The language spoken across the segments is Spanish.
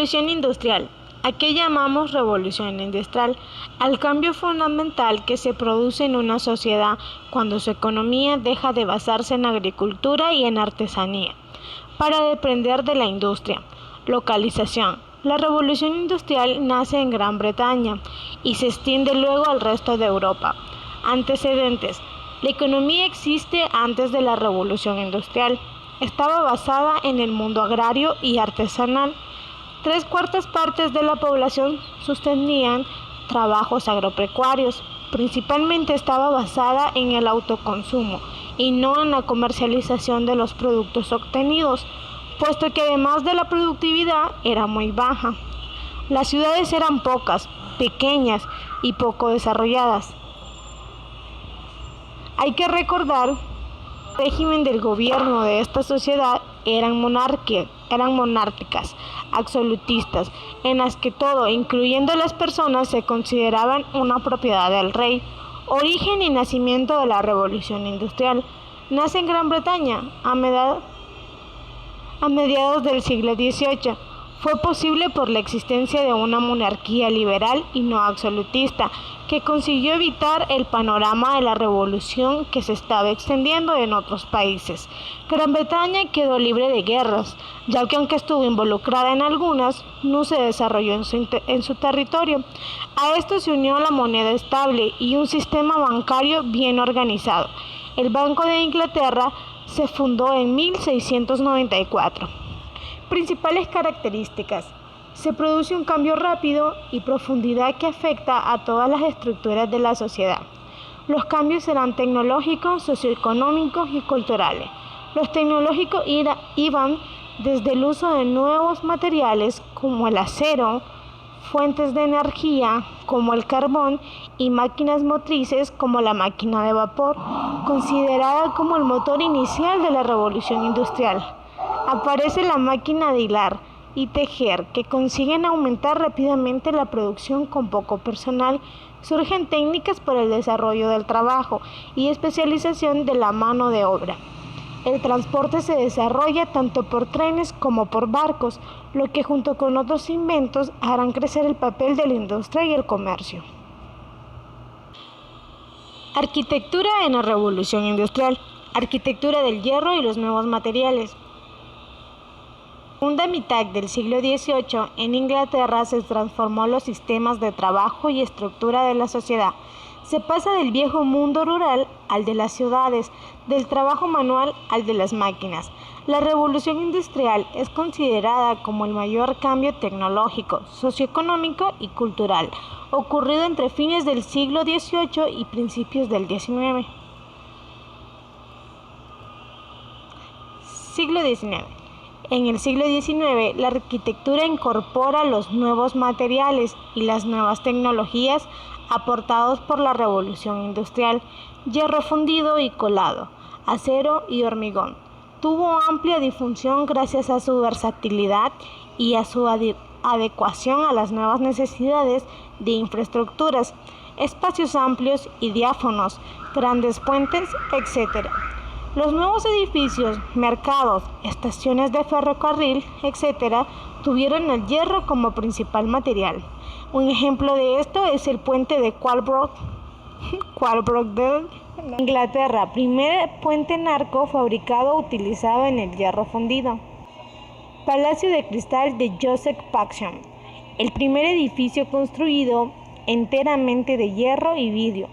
Revolución industrial. ¿A qué llamamos revolución industrial? Al cambio fundamental que se produce en una sociedad cuando su economía deja de basarse en agricultura y en artesanía, para depender de la industria. Localización. La revolución industrial nace en Gran Bretaña y se extiende luego al resto de Europa. Antecedentes. La economía existe antes de la revolución industrial. Estaba basada en el mundo agrario y artesanal. 3/4 partes de la población sostenían trabajos agropecuarios. Principalmente estaba basada en el autoconsumo y no en la comercialización de los productos obtenidos, puesto que además de la productividad era muy baja. Las ciudades eran pocas, pequeñas y poco desarrolladas. Hay que recordar que el régimen del gobierno de esta sociedad eran monárquicas, absolutistas, en las que todo, incluyendo las personas, se consideraban una propiedad del rey. Origen y nacimiento de la revolución industrial. Nace en Gran Bretaña a mediados del siglo XVIII. Fue posible por la existencia de una monarquía liberal y no absolutista, que consiguió evitar el panorama de la revolución que se estaba extendiendo en otros países. Gran Bretaña quedó libre de guerras, ya que aunque estuvo involucrada en algunas, no se desarrolló en su territorio. A esto se unió la moneda estable y un sistema bancario bien organizado. El Banco de Inglaterra se fundó en 1694. Principales características. Se produce un cambio rápido y profundidad que afecta a todas las estructuras de la sociedad. Los cambios serán tecnológicos, socioeconómicos y culturales. Los tecnológicos iban desde el uso de nuevos materiales como el acero, fuentes de energía como el carbón y máquinas motrices como la máquina de vapor, considerada como el motor inicial de la revolución industrial. Aparece la máquina de hilar y tejer, que consiguen aumentar rápidamente la producción con poco personal. Surgen técnicas para el desarrollo del trabajo y especialización de la mano de obra. El transporte se desarrolla tanto por trenes como por barcos, lo que junto con otros inventos harán crecer el papel de la industria y el comercio. Arquitectura en la revolución industrial. Arquitectura del hierro y los nuevos materiales. Segunda mitad del siglo XVIII, en Inglaterra se transformó los sistemas de trabajo y estructura de la sociedad. Se pasa del viejo mundo rural al de las ciudades, del trabajo manual al de las máquinas. La revolución industrial es considerada como el mayor cambio tecnológico, socioeconómico y cultural, ocurrido entre fines del siglo XVIII y principios del XIX. Siglo XIX. En el siglo XIX, la arquitectura incorpora los nuevos materiales y las nuevas tecnologías aportados por la revolución industrial: hierro fundido y colado, acero y hormigón. Tuvo amplia difusión gracias a su versatilidad y a su adecuación a las nuevas necesidades de infraestructuras, espacios amplios y diáfanos, grandes puentes, etc. Los nuevos edificios, mercados, estaciones de ferrocarril, etc., tuvieron el hierro como principal material. Un ejemplo de esto es el puente de Qualbrook Inglaterra, primer puente en arco fabricado utilizado en el hierro fundido. Palacio de Cristal de Joseph Paxson, el primer edificio construido enteramente de hierro y vidrio,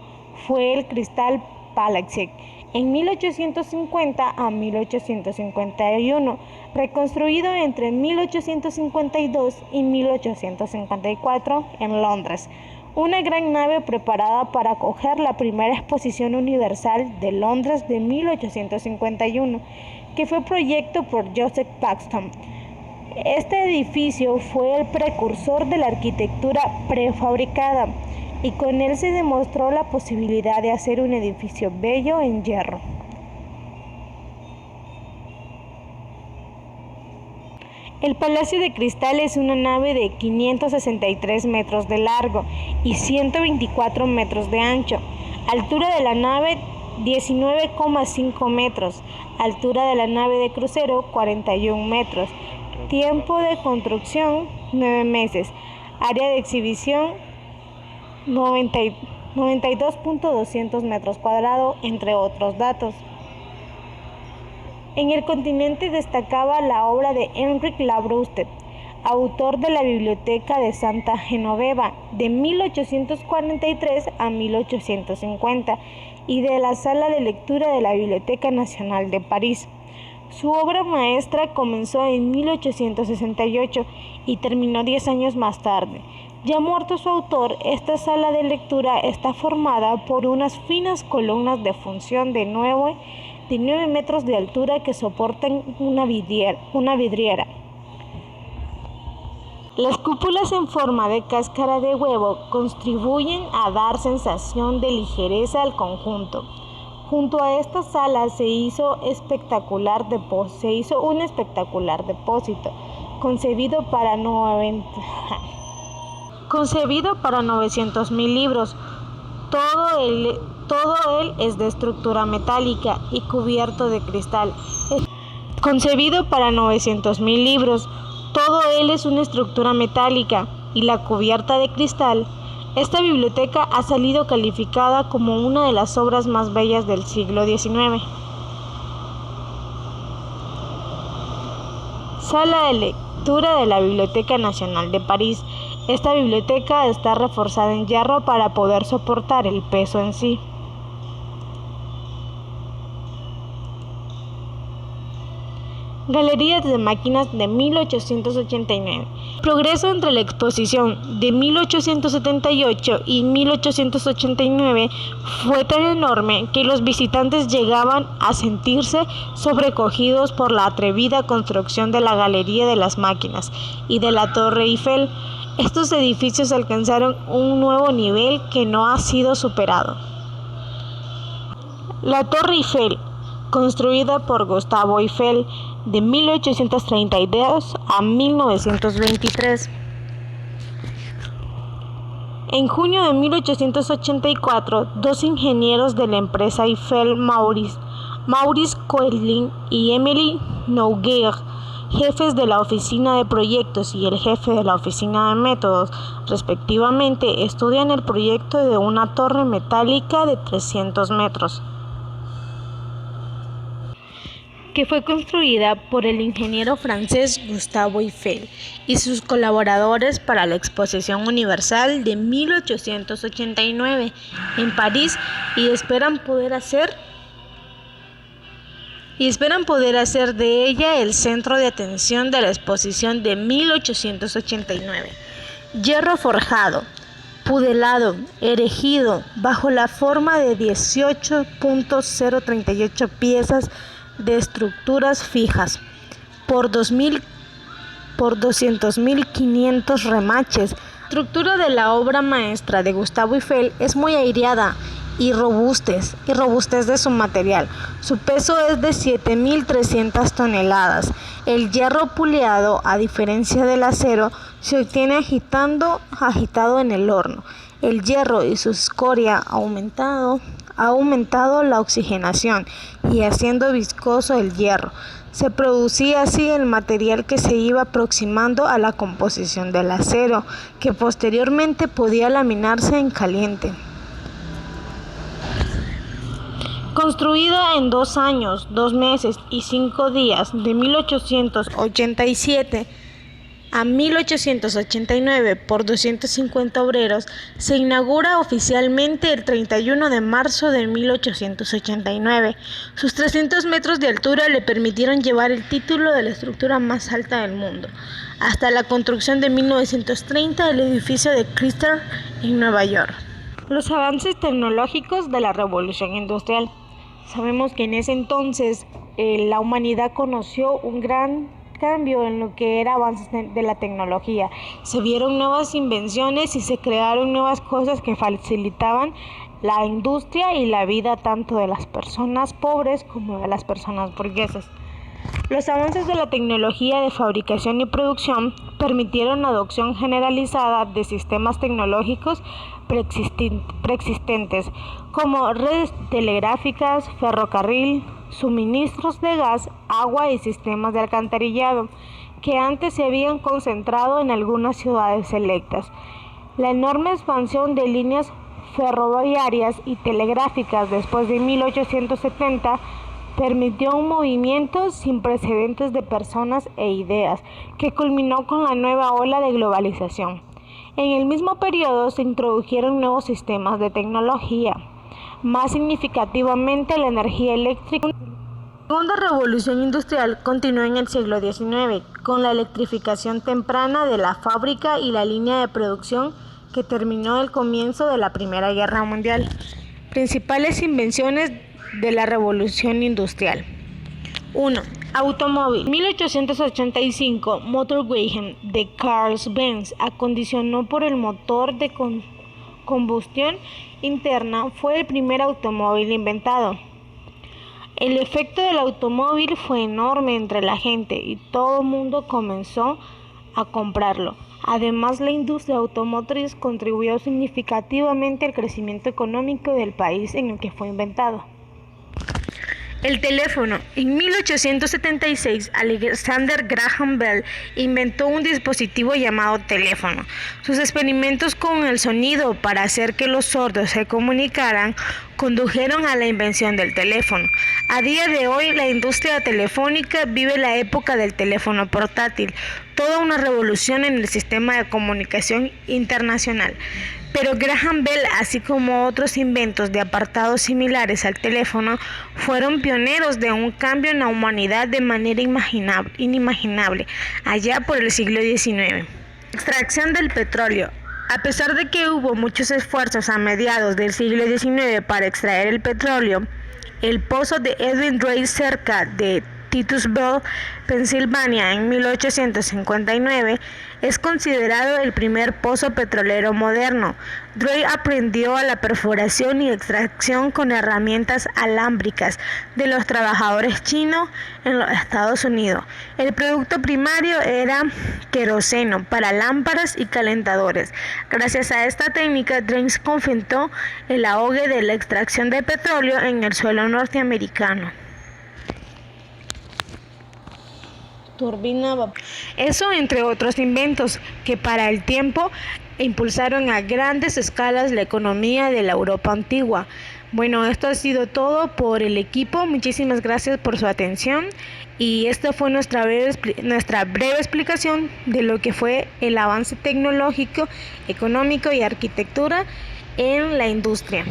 fue el Crystal Palace en 1850 a 1851, reconstruido entre 1852 y 1854 en Londres. Una gran nave preparada para acoger la primera exposición universal de Londres de 1851, que fue proyecto por Joseph Paxton. Este edificio fue el precursor de la arquitectura prefabricada, y con él se demostró la posibilidad de hacer un edificio bello en hierro. El Palacio de Cristal es una nave de 563 metros de largo y 124 metros de ancho. Altura de la nave 19,5 metros. Altura de la nave de crucero 41 metros. Tiempo de construcción 9 meses. Área de exhibición 92.200 metros cuadrados, entre otros datos. En el continente destacaba la obra de Henrik Labrüste, autor de la Biblioteca de Santa Genoveva de 1843 a 1850 y de la Sala de Lectura de la Biblioteca Nacional de París. Su obra maestra comenzó en 1868 y terminó 10 años más tarde. Ya muerto su autor, esta sala de lectura está formada por unas finas columnas de función de 9 metros de altura que soportan una vidriera. Las cúpulas en forma de cáscara de huevo contribuyen a dar sensación de ligereza al conjunto. Junto a esta sala se hizo un espectacular depósito, concebido para 900.000 libros. Todo él es de estructura metálica y cubierto de cristal. Concebido para 900.000 libros. Todo él es una estructura metálica y la cubierta de cristal. Esta biblioteca ha salido calificada como una de las obras más bellas del siglo XIX. Sala de lectura de la Biblioteca Nacional de París. Esta biblioteca está reforzada en hierro para poder soportar el peso en sí. Galerías de máquinas de 1889. El progreso entre la exposición de 1878 y 1889 fue tan enorme que los visitantes llegaban a sentirse sobrecogidos por la atrevida construcción de la Galería de las Máquinas y de la Torre Eiffel. Estos edificios alcanzaron un nuevo nivel que no ha sido superado. La Torre Eiffel, construida por Gustave Eiffel de 1832 a 1923. En junio de 1884, dos ingenieros de la empresa Eiffel, Maurice Koechlin y Émile Nouguer, jefes de la oficina de proyectos y el jefe de la oficina de métodos, respectivamente, estudian el proyecto de una torre metálica de 300 metros. Que fue construida por el ingeniero francés Gustave Eiffel y sus colaboradores para la Exposición Universal de 1889 en París y esperan poder hacer de ella el centro de atención de la exposición de 1889. Hierro forjado, pudelado, erigido bajo la forma de 18.038 piezas de estructuras fijas por 200.500 remaches. La estructura de la obra maestra de Gustave Eiffel es muy aireada y robustez de su material. Su peso es de 7.300 toneladas. El hierro puliado, a diferencia del acero, se obtiene agitado en el horno. El hierro y su escoria ha aumentado la oxigenación y haciendo viscoso el hierro. Se producía así el material que se iba aproximando a la composición del acero, que posteriormente podía laminarse en caliente. Construida en 2 años, 2 meses y 5 días, de 1887 a 1889 por 250 obreros, se inaugura oficialmente el 31 de marzo de 1889. Sus 300 metros de altura le permitieron llevar el título de la estructura más alta del mundo, hasta la construcción de 1930 del edificio de Chrysler en Nueva York. Los avances tecnológicos de la Revolución Industrial. Sabemos que en ese entonces la humanidad conoció un gran cambio en lo que era avances de la tecnología. Se vieron nuevas invenciones y se crearon nuevas cosas que facilitaban la industria y la vida tanto de las personas pobres como de las personas burguesas. Los avances de la tecnología de fabricación y producción permitieron la adopción generalizada de sistemas tecnológicos preexistentes, como redes telegráficas, ferrocarril, suministros de gas, agua y sistemas de alcantarillado, que antes se habían concentrado en algunas ciudades selectas. La enorme expansión de líneas ferroviarias y telegráficas después de 1870 permitió un movimiento sin precedentes de personas e ideas que culminó con la nueva ola de globalización. En el mismo periodo se introdujeron nuevos sistemas de tecnología, más significativamente la energía eléctrica. La segunda revolución industrial continuó en el siglo XIX, con la electrificación temprana de la fábrica y la línea de producción que terminó el comienzo de la Primera Guerra Mundial. Principales invenciones de la revolución industrial. 1. Automóvil. En 1885, Motorwagen de Carl-Benz, acondicionado por el motor de combustión interna, fue el primer automóvil inventado. El efecto del automóvil fue enorme entre la gente y todo el mundo comenzó a comprarlo. Además, la industria automotriz contribuyó significativamente al crecimiento económico del país en el que fue inventado. El teléfono. En 1876, Alexander Graham Bell inventó un dispositivo llamado teléfono. Sus experimentos con el sonido para hacer que los sordos se comunicaran condujeron a la invención del teléfono. A día de hoy, la industria telefónica vive la época del teléfono portátil, toda una revolución en el sistema de comunicación internacional. Pero Graham Bell, así como otros inventos de apartados similares al teléfono, fueron pioneros de un cambio en la humanidad de manera inimaginable, allá por el siglo XIX. Extracción del petróleo. A pesar de que hubo muchos esfuerzos a mediados del siglo XIX para extraer el petróleo, el pozo de Edwin Drake cerca de Titusville, Pensilvania, en 1859, es considerado el primer pozo petrolero moderno. Drake aprendió a la perforación y extracción con herramientas alámbricas de los trabajadores chinos en los Estados Unidos. El producto primario era queroseno para lámparas y calentadores. Gracias a esta técnica, Drake confrontó el ahogue de la extracción de petróleo en el suelo norteamericano. Turbina vapor. Eso entre otros inventos que para el tiempo impulsaron a grandes escalas la economía de la Europa antigua. Bueno, esto ha sido todo por el equipo. Muchísimas gracias por su atención y esta fue nuestra breve explicación de lo que fue el avance tecnológico, económico y arquitectura en la industria.